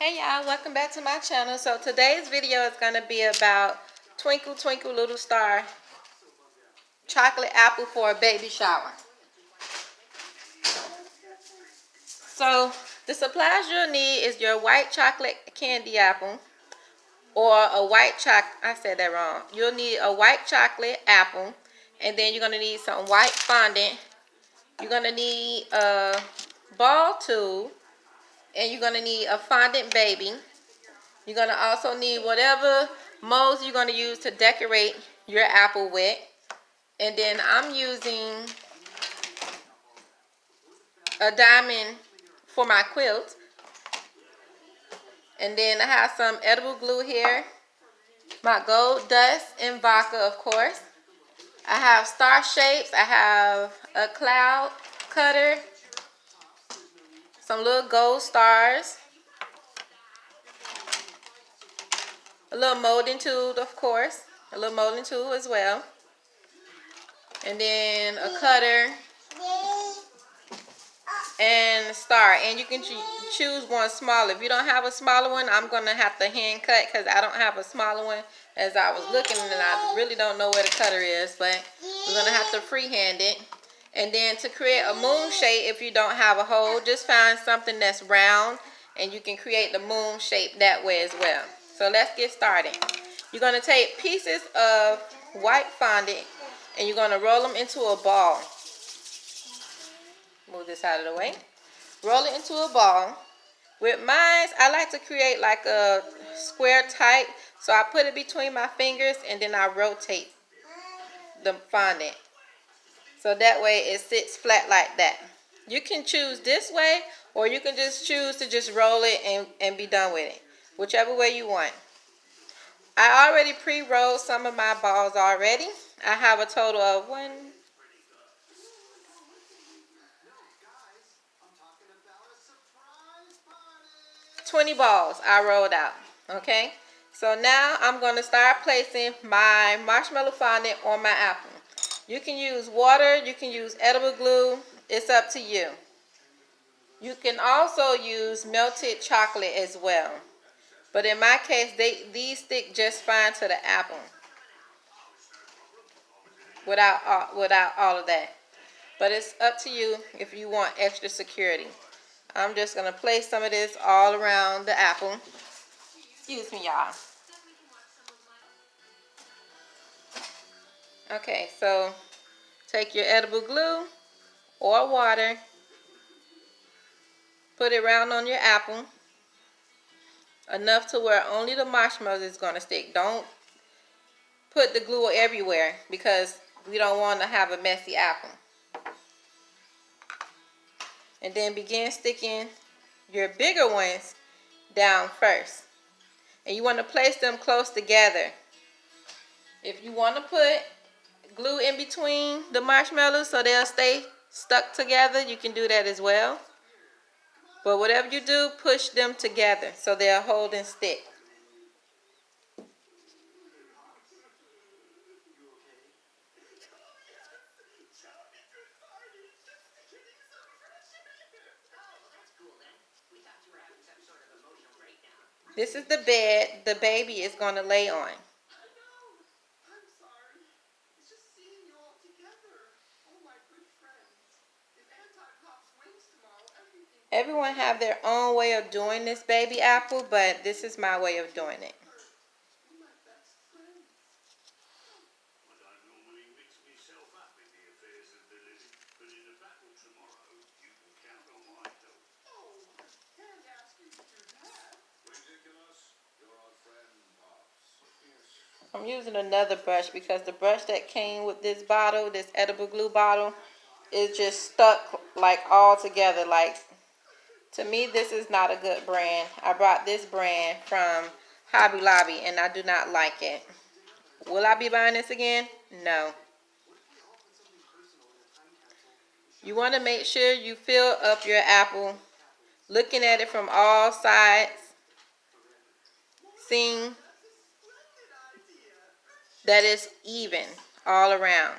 Hey y'all, welcome back to my channel. So today's video is going to be about Twinkle Twinkle Little Star chocolate apple for a baby shower. So the supplies you'll need is your white chocolate candy apple or a white I said that wrong. You'll need a white chocolate apple, and then you're going to need some white fondant. You're going to need a ball tool, and you're going to need a fondant baby. You're going to also need whatever molds you're going to use to decorate your apple with. And then I'm using a diamond for my quilt. And then I have some edible glue here. My gold dust and vodka, of course. I have star shapes. I have a cloud cutter. Some little gold stars. A little molding tool, of course. A little molding tool as well. And then a cutter. And a star. And you can choose one smaller. If you don't have a smaller one, I'm going to have to hand cut because I don't have a smaller one. As I was looking, and I really don't know where the cutter is, but we're going to have to freehand it. And then to create a moon shape, if you don't have a hole, just find something that's round and you can create the moon shape that way as well. So let's get started. You're going to take pieces of white fondant and you're going to roll them into a ball. Move this out of the way. Roll it into a ball. With mine, I like to create like a square type. So I put it between my fingers and then I rotate the fondant. So that way it sits flat like that. You can choose this way, or you can just choose to just roll it and be done with it. Whichever way you want. I already pre-rolled some of my balls already. I have a total of 20 balls I rolled out. Okay. So now I'm going to start placing my marshmallow fondant on my apple. You can use water, you can use edible glue, it's up to you. You can also use melted chocolate as well. But in my case, these stick just fine to the apple. Without all of that. But it's up to you if you want extra security. I'm just going to place some of this all around the apple. Excuse me, y'all. Okay, so take your edible glue or water. Put it around on your apple. Enough to where only the marshmallows is going to stick. Don't put the glue everywhere because we don't want to have a messy apple. And then begin sticking your bigger ones down first. And you want to place them close together. If you want to put glue in between the marshmallows so they'll stay stuck together, you can do that as well. But whatever you do, push them together so they'll hold and stick. This is the bed the baby is going to lay on. Everyone have their own way of doing this baby apple, but this is my way of doing it. I'm using another brush because the brush that came with this bottle, this edible glue bottle, is just stuck like all together. Like, to me, this is not a good brand. I bought this brand from Hobby Lobby and I do not like it. Will I be buying this again? No. You want to make sure you fill up your apple, looking at it from all sides, seeing that it's even all around.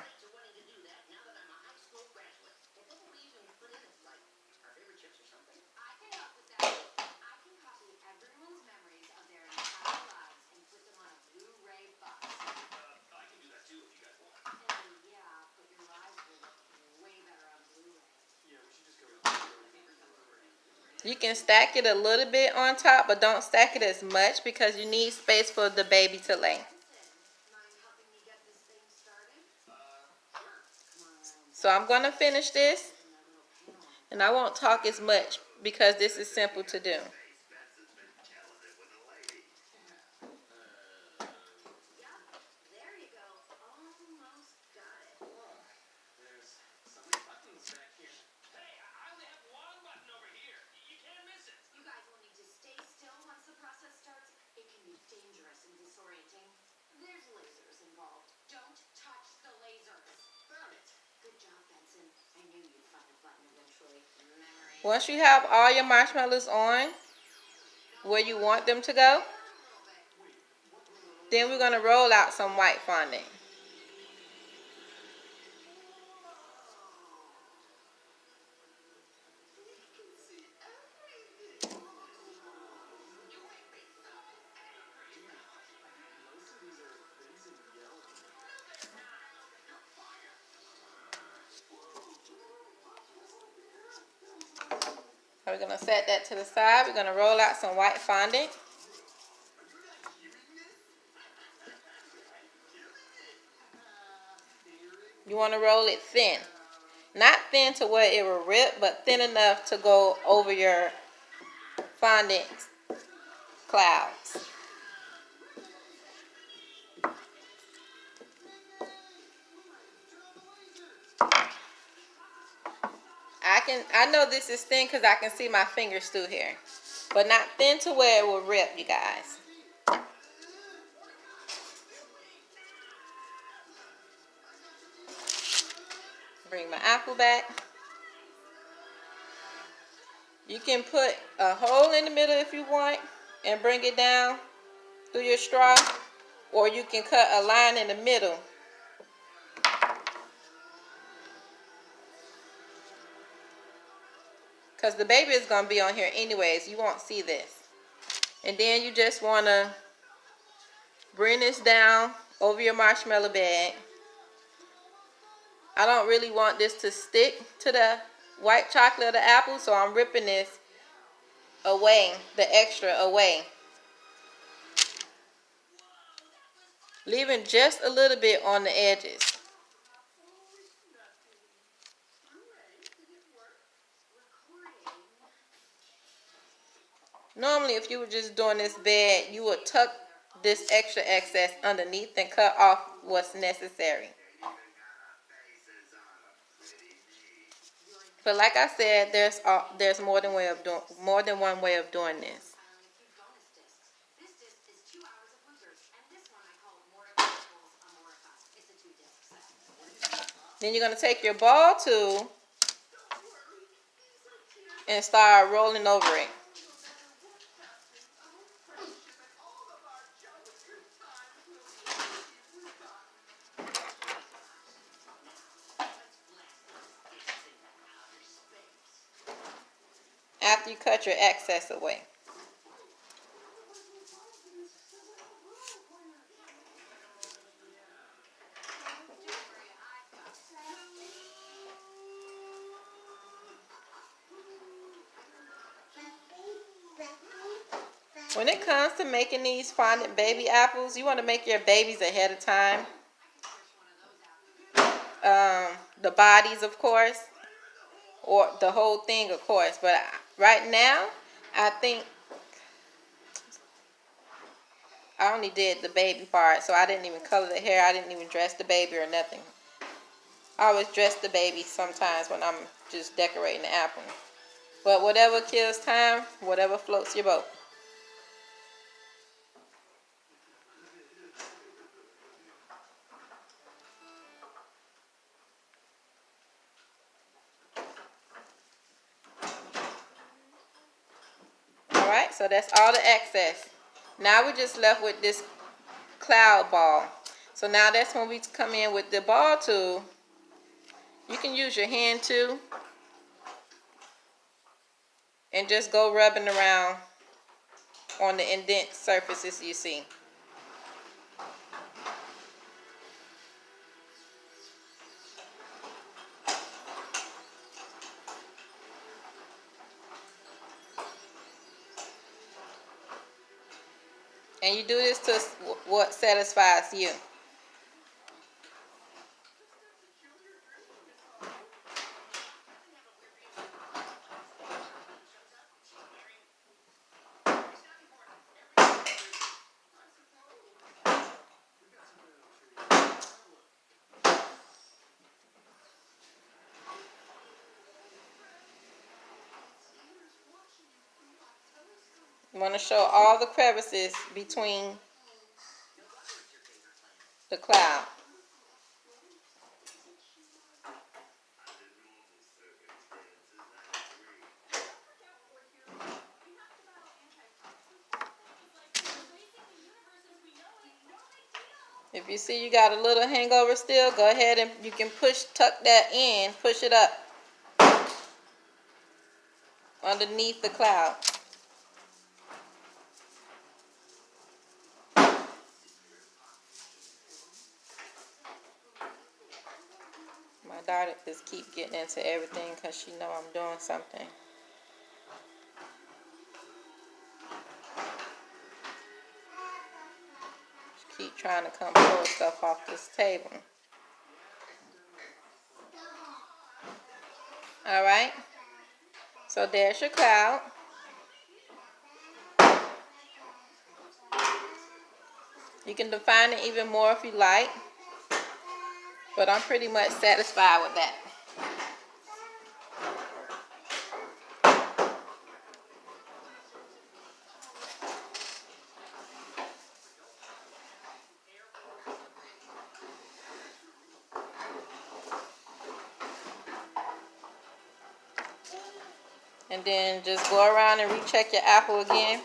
You can stack it a little bit on top, but don't stack it as much because you need space for the baby to lay. So I'm going to finish this, and I won't talk as much because this is simple to do. Once you have all your marshmallows on where you want them to go, then we're going to roll out some white fondant. We're going to set that to the side. We're going to roll out some white fondant. You want to roll it thin. Not thin to where it will rip, but thin enough to go over your fondant clouds. I know this is thin because I can see my fingers through here. But not thin to where it will rip, you guys. Bring my apple back. You can put a hole in the middle if you want and bring it down through your straw. Or you can cut a line in the middle. Because the baby is going to be on here anyways. You won't see this. And then you just want to bring this down over your marshmallow bag. I don't really want this to stick to the white chocolate or the apple, so I'm ripping this away, the extra away. Leaving just a little bit on the edges. Normally, if you were just doing this bag, you would tuck this extra excess underneath and cut off what's necessary. But like I said, there's more than one way of doing this. Then you're going to take your ball tool and start rolling over it. After you cut your excess away. When it comes to making these fondant baby apples, you want to make your babies ahead of time. The bodies, of course, or the whole thing, of course. But right now, I think I only did the baby part, so I didn't even color the hair. I didn't even dress the baby or nothing. I always dress the baby sometimes when I'm just decorating the apple. But whatever kills time, whatever floats your boat. Alright, so that's all the excess. Now we're just left with this cloud ball. So now that's when we come in with the ball tool. You can use your hand too. And just go rubbing around on the indent surfaces you see. And you do this to what satisfies you. You want to show all the crevices between the cloud. If you see you got a little hangover still, go ahead and you can tuck that in, push it up underneath the cloud. My daughter just keep getting into everything because she know I'm doing something. She keep trying to come pull stuff off this table. Alright, so there's your cloud. You can define it even more if you like, but I'm pretty much satisfied with that. And then just go around and recheck your apple again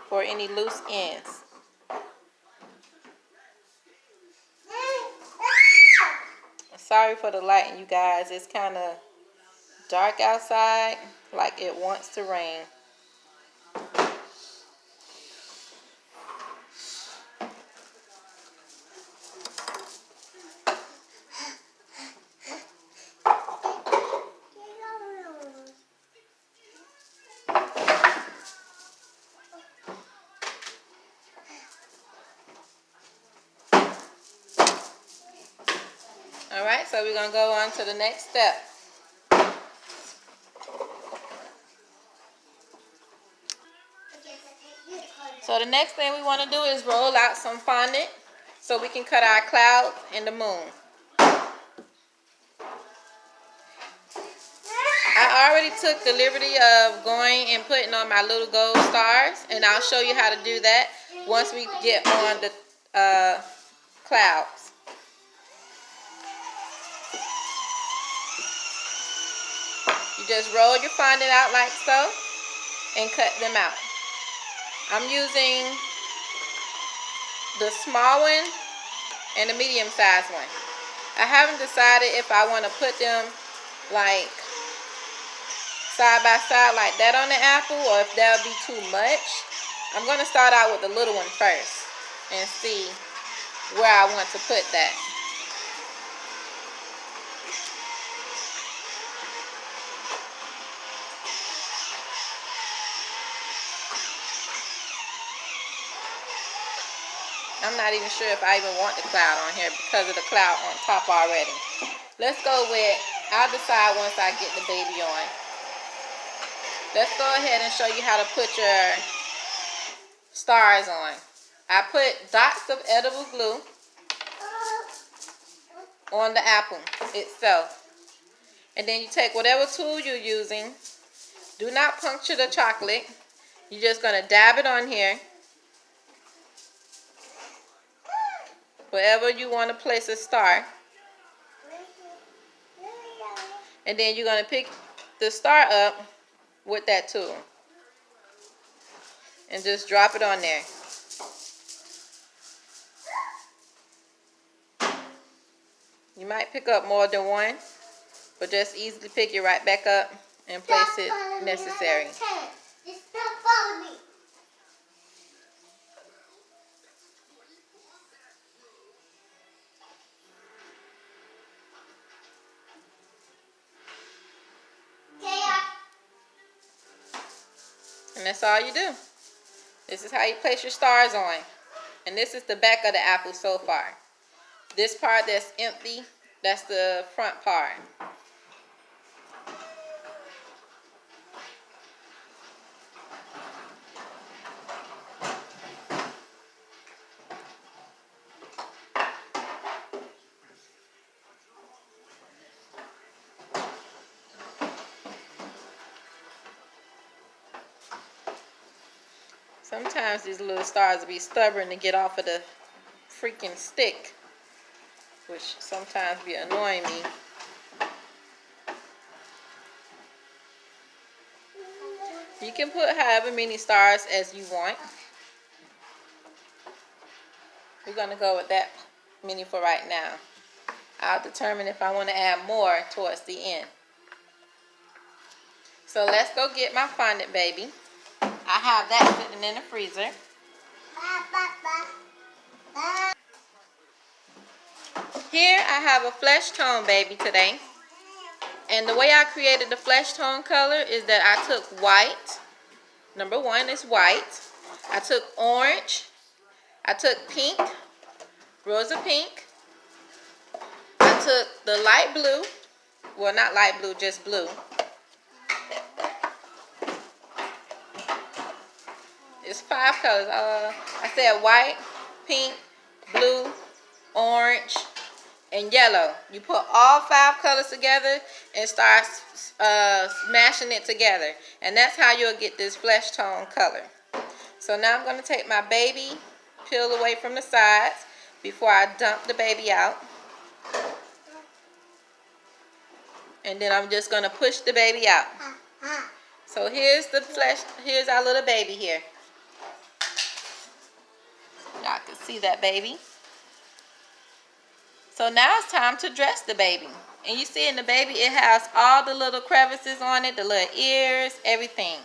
for any loose ends. Sorry for the lighting, you guys. It's kind of dark outside, like it wants to rain. Alright, so we're going to go on to the next step. So the next thing we want to do is roll out some fondant so we can cut our clouds and the moon. I already took the liberty of going and putting on my little gold stars, and I'll show you how to do that once we get on the clouds. You just roll your fondant out like so and cut them out. I'm using the small one and the medium sized one. I haven't decided if I want to put them like side by side like that on the apple or if that would be too much. I'm going to start out with the little one first and see where I want to put that. I'm not even sure if I even want the cloud on here because of the cloud on top already. Let's go with, I'll decide once I get the baby on. Let's go ahead and show you how to put your stars on. I put dots of edible glue on the apple itself. And then you take whatever tool you're using. Do not puncture the chocolate. You're just going to dab it on here. Wherever you want to place a star. And then you're going to pick the star up with that tool. And just drop it on there. You might pick up more than one, but just easily pick it right back up and place it necessary. And that's all you do. This is how you place your stars on. And this is the back of the apple so far. This part that's empty, that's the front part. Sometimes these little stars will be stubborn to get off of the freaking stick, which sometimes be annoying me. You can put however many stars as you want. We're going to go with that many for right now. I'll determine if I want to add more towards the end. So let's go get my fondant, baby. I have that sitting in the freezer. Here I have a flesh tone, baby, today. And the way I created the flesh tone color is that I took white. Number one is white. I took orange. I took pink, rosa pink. I took the light blue. Well, not light blue, just blue. It's 5 colors. I said white, pink, blue, orange, and yellow. You put all 5 colors together and start smashing it together. And that's how you'll get this flesh tone color. So now I'm going to take my baby, peel away from the sides before I dump the baby out. And then I'm just going to push the baby out. So here's the flesh, here's our little baby here. Y'all can see that baby. So now it's time to dress the baby. And you see in the baby, it has all the little crevices on it, the little ears, everything.